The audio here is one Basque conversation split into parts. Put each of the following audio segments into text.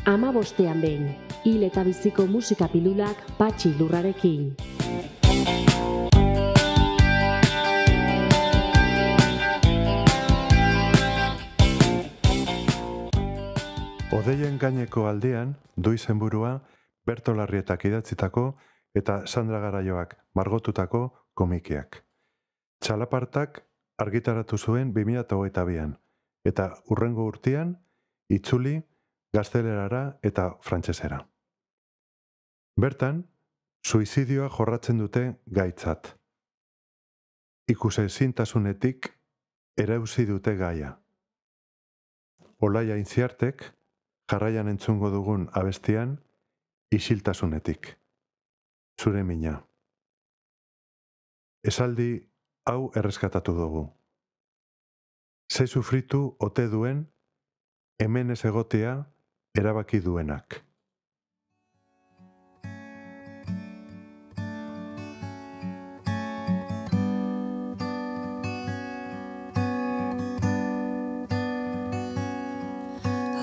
15ean behin, hil eta biziko musika pilulak Patxi Lurrarekin. Odeien gaineko aldean, du izenburua Berto Larrietak idatzitako eta Sandra Garaioak margotutako komikiak. Txalapartak argitaratu zuen 2022an, eta hurrengo urtean itzuli gaztelerara eta frantsesera. Bertan, suizidioa jorratzen dute gaitzat. Ikusezintasunetik erauzi dute gaia. Olaia Intziartek, jarraian entzungo dugun abestian, isiltasunetik. Zure mina. Esaldi hau erreskatatu dugu. Ze sufritu ote duen, hemen ez egotea erabaki duenak.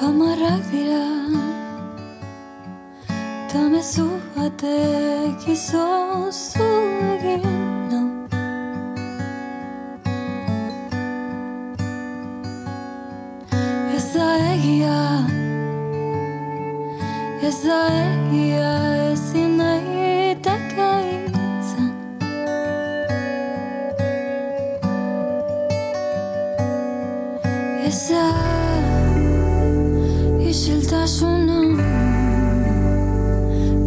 Amarrak dira, ta mezu batek izozu egin nau. Ez da egia, ezin daiteke izan. Ez da isiltasuna,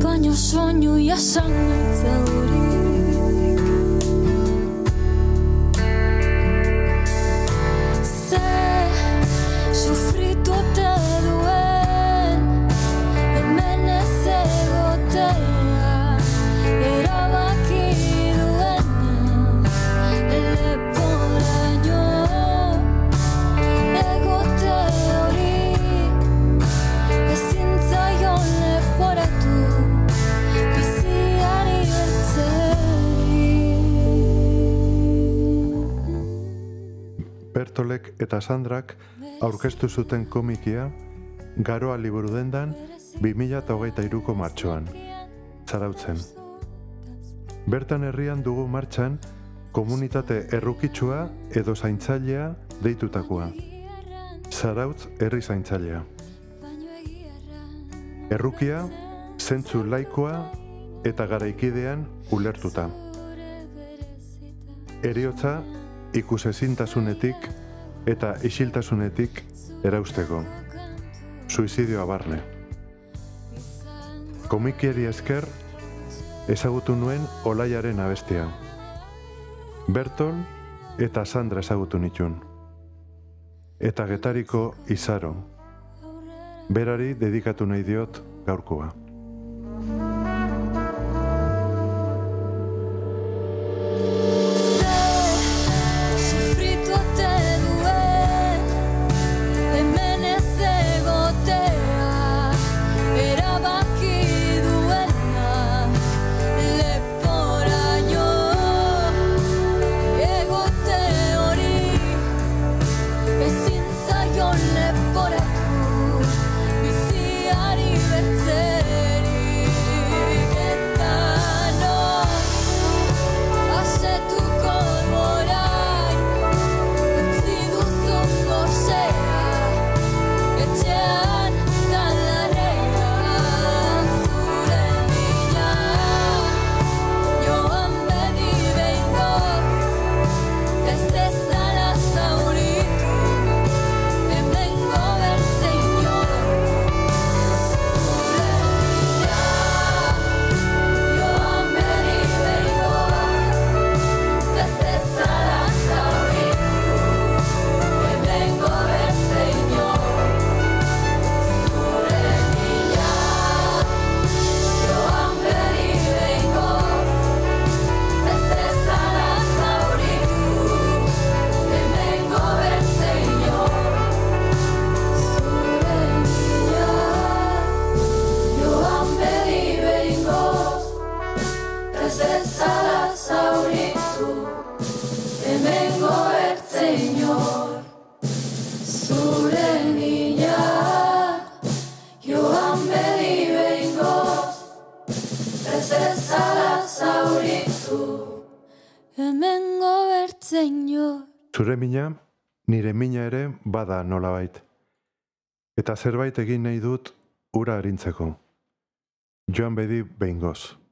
baino soinu jasanitza horik. Ze sufritu ote duen, hemen ez egotea erabaki duena. Leporaino egote hori ezin zaion leporatu biziari bertzeri. Bertolek eta Sandrak aurkeztu zuten komikia Garoa liburudendan 2023ko martxoan, Zarautzen. Bertan herrian dugu martxan komunitate errukitsua edo zaintzailea deitutakoa. Zarautz herri zaintzailea. Errukia, zentzu laikoa eta garaikidean ulertuta. Heriotza ikusezintasunetik eta isiltasunetik erausteko. Suizidioa barne. Komikiari esker ezagutu nuen Olaiaren abestia. Bertol eta Sandra ezagutu nitun. Eta Getariko Izaro. Berari dedikatu nahi diot gaurkoa. Sufritu ote duen, hemen ez egotea erabaki duena. Leporaino egote hori ezin zaion leporatu biziari bertzeri. Hemen gobertze inor. Zure mina, nire mina ere bada nolabait. Eta zerbait egin nahi dut ura arintzeko. Joan bedi behingoz.